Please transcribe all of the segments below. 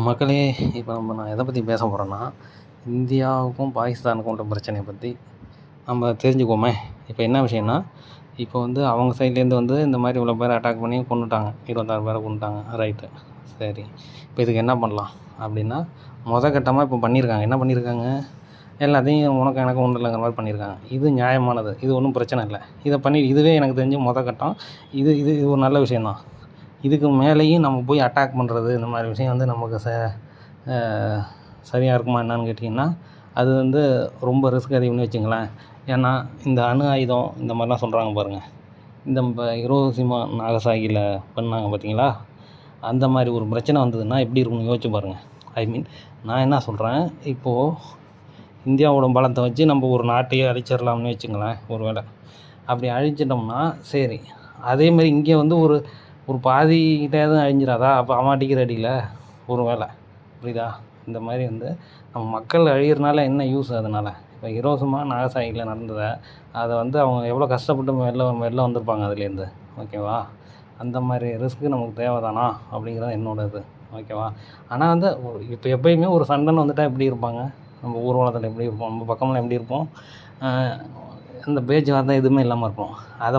மக்களே, இப்போ நான் எதை பற்றி பேச போகிறேன்னா, இந்தியாவுக்கும் பாகிஸ்தானுக்கும் உள்ள பிரச்சனையை பற்றி நம்ம தெரிஞ்சுக்குவோமே. இப்போ என்ன விஷயம்னா, இப்போ அவங்க சைட்லேருந்து இந்த மாதிரி இவ்வளோ பேரை அட்டாக் பண்ணி கொன்னுட்டாங்க. 26 பேரை கொன்னுட்டாங்க. ரைட்டு, சரி. இப்போ இதுக்கு என்ன பண்ணலாம் அப்படின்னா, கட்டமாக இப்போ பண்ணியிருக்காங்க. என்ன பண்ணியிருக்காங்க? எல்லாத்தையும் உனக்கு எனக்கு ஒன்றும் இல்லைங்கிற மாதிரி பண்ணியிருக்காங்க. இது நியாயமானது. இது ஒன்றும் பிரச்சனை இல்லை. இதை பண்ணி இதுவே எனக்கு தெரிஞ்சு கட்டம். இது இது இது ஒரு நல்ல விஷயந்தான். இதுக்கு மேலேயும் நம்ம போய் அட்டாக் பண்ணுறது இந்த மாதிரி விஷயம் நமக்கு சரியாக இருக்குமா என்னான்னு கேட்டிங்கன்னா, அது ரொம்ப ரிஸ்க் அதிகம்னு வச்சுங்களேன். ஏன்னா இந்த அணு ஆயுதம் இந்த மாதிரிலாம் சொல்கிறாங்க பாருங்கள். இந்த ஹிரோஷிமா நாகசாகியில் பண்ணாங்க பார்த்தீங்களா? அந்த மாதிரி ஒரு பிரச்சனை வந்ததுன்னா எப்படி இருக்கும்னு யோசிச்சு பாருங்கள். ஐ மீன், நான் என்ன சொல்கிறேன், இப்போது இந்தியாவோட பலத்தை வச்சு நம்ம ஒரு நாட்டையே அழிச்சிடலாம்னு வச்சுங்களேன். ஒரு வேளை அப்படி அழிச்சிட்டோம்னா சரி, அதேமாதிரி இங்கே ஒரு பாதிக்கிட்டேயாவது அழிஞ்சிடாதா? அப்போ அவன் அடிக்கிற அடியில் ஒரு வேளை, புரியுதா? இந்த மாதிரி நம்ம மக்கள் அழிகிறனால என்ன யூஸ் அதனால்? இப்போ ஹிரோஷிமா நாகசாகியில் நடந்ததை அதை அவங்க எவ்வளோ கஷ்டப்பட்டு வெளில வந்திருப்பாங்க அதுலேருந்து, ஓகேவா? அந்த மாதிரி ரிஸ்க்கு நமக்கு தேவைதானா அப்படிங்கிறது என்னோட இது, ஓகேவா? ஆனால் இப்போ எப்போயுமே ஒரு சண்டைன்னு வந்துட்டால் எப்படி இருப்பாங்க? நம்ம ஊர்வலத்தில் எப்படி இருப்போம்? நம்ம பக்கமெல்லாம் எப்படி இருப்போம்? இந்த பேச்சுவார்த்தை எதுவுமே இல்லாமல் இருப்போம். அதை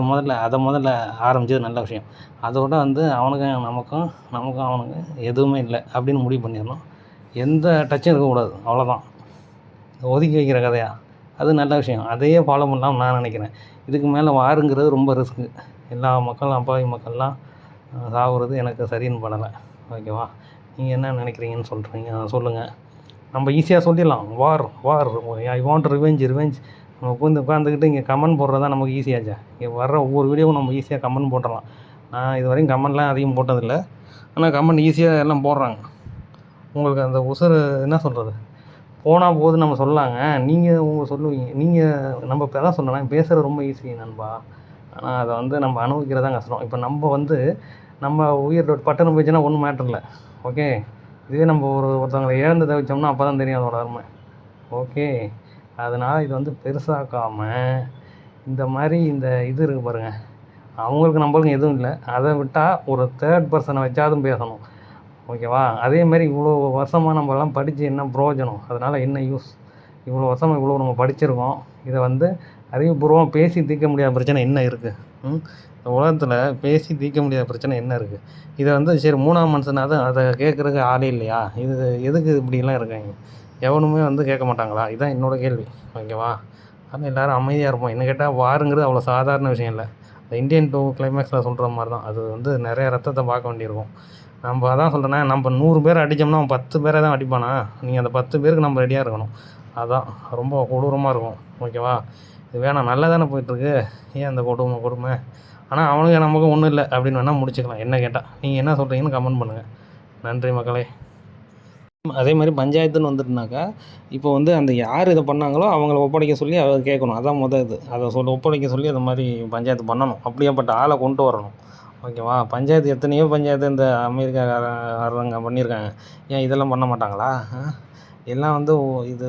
முதல்ல ஆரம்பித்தது நல்ல விஷயம். அதோட அவனுக்கும் நமக்கும் அவனுக்கும் எதுவுமே இல்லை அப்படின்னு முடிவு பண்ணிடணும். எந்த டச்சும் இருக்கக்கூடாது, அவ்வளோதான். ஒதுக்கி வைக்கிற கதையா? அது நல்ல விஷயம். அதையே ஃபாலோ பண்ணலாம்னு நான் நினைக்கிறேன். இதுக்கு மேலே வாருங்கிறது ரொம்ப ரிஸ்க்கு. எல்லா மக்களும், அப்பாவி மக்கள்லாம் சாகுறது எனக்கு சரின்னு படலை, ஓகேவா? நீங்கள் என்ன நினைக்கிறீங்கன்னு சொல்லுங்கள். நம்ம ஈஸியாக சொல்லிடலாம், வார் ஐ வாண்ட் ரிவெஞ்ச். நம்ம உட்காந்துக்கிட்டு இங்கே கமெண்ட் போடுறது தான் நமக்கு ஈஸியாச்சா? இங்கே வர்ற ஒவ்வொரு வீடியோவும் நம்ம ஈஸியாக கமெண்ட் போட்டுடலாம். நான் இது வரைக்கும் கமெண்ட்லாம் அதிகம் போட்டதில்லை. ஆனால் கமெண்ட் ஈஸியாக எல்லாம் போடுறாங்க. உங்களுக்கு அந்த உசுறு என்ன சொல்கிறது, போனால் போது நம்ம சொல்லலாங்க. நீங்கள் சொல்லுவீங்க. நம்ம இப்போ தான் சொல்லலாம், பேசுகிறது ரொம்ப ஈஸி நண்பா. ஆனால் அதை நம்ம அனுபவிக்கிறதான் கஷ்டம். இப்போ நம்ம உயிர் பட்டணம் போயிடுச்சுன்னா ஒன்றும் மேட்டர் இல்லை, ஓகே. இதுவே நம்ம ஒருத்தவங்களை இழந்ததை வச்சோம்னா அப்போ தான் தெரியும் அதோட அருமை, ஓகே. அதனால் இது பெருசாக்காமல் இந்த மாதிரி இந்த இது இருக்குது பாருங்கள், அவங்களுக்கு நம்மளுக்கும் எதுவும் இல்லை. அதை விட்டால் ஒரு தேர்ட் பர்சனை வச்சாதும் பேசணும், ஓகேவா? அதேமாதிரி இவ்வளோ வருஷமாக நம்மலாம் படித்து என்ன பிரயோஜனம்? அதனால் என்ன யூஸ்? இவ்வளோ வருஷமாக இவ்வளோ நம்ம படிச்சிருக்கோம். இதை அறிவுபூர்வமாக பேசி தீர்க்க முடியாத பிரச்சனை என்ன இருக்குது? இந்த உலகத்தில் பேசி தீர்க்க முடியாத பிரச்சனை என்ன இருக்குது? இதை சரி, மூணாம் மனுஷனாவது அதை கேட்குறதுக்கு ஆளே இல்லையா? இது எதுக்கு இப்படிலாம் இருக்காங்க? எவனுமே கேட்க மாட்டாங்களா? இதுதான் என்னோடய கேள்வி, ஓகேவா? ஆனால் எல்லோரும் அமைதியாக இருப்போம். என்ன கேட்டால் வாருங்கிறது அவ்வளோ சாதாரண விஷயம் இல்லை. இந்த இந்தியன் 2 கிளைமேக்ஸில் சொல்கிற மாதிரி தான். அது நிறைய ரத்தத்தை பார்க்க வேண்டியிருக்கும். நம்ம அதான் சொல்கிறேன்னா, நம்ம 100 பேர் அடித்தோம்னா அவன் 10 பேரை தான் அடிப்பானா? நீங்கள் அந்த 10 பேருக்கு நம்ம ரெடியாக இருக்கணும். அதுதான் ரொம்ப கொடூரமாக இருக்கும், ஓகேவா? இது வேணாம், நல்லா தானே போயிட்டுருக்கு, ஏன் அந்த கொடுமை? ஆனால் அவனுக்கு நமக்கு ஒன்றும் இல்லை அப்படின்னு வேணால் முடிச்சுக்கலாம். என்ன கேட்டால் நீங்கள் என்ன சொல்கிறீங்கன்னு கமெண்ட் பண்ணுங்கள். நன்றி மக்களே. அதே மாதிரி பஞ்சாயத்துன்னு வந்துட்டுனாக்கா, இப்போ அந்த யார் இதை பண்ணாங்களோ அவங்கள ஒப்படைக்க சொல்லி அதை கேட்கணும். அதான் இது. அதை ஒப்படைக்க சொல்லி அந்த மாதிரி பஞ்சாயத்து பண்ணணும். அப்படியேப்பட்ட ஆளை கொண்டு வரணும், ஓகேவா? பஞ்சாயத்து எத்தனையோ பஞ்சாயத்து இந்த அமெரிக்காக்காரங்க பண்ணியிருக்காங்க. ஏன் இதெல்லாம் பண்ண மாட்டாங்களா? எல்லாம் இது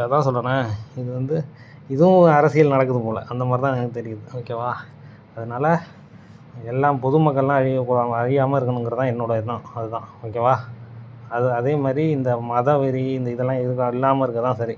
அதான் சொல்கிறேன், இது இதுவும் அரசியல் நடக்குது போல், அந்த மாதிரி தான் எனக்கு தெரியுது, ஓகேவா? அதனால் எல்லாம் பொதுமக்கள்லாம் அழியாமல் இருக்கணுங்கிறது தான் என்னோட இதுதான். அதுதான், ஓகேவா? அதே மாதிரி இந்த மத வெறி இந்த இதெல்லாம் இல்லாமல் இருக்க தான் சரி.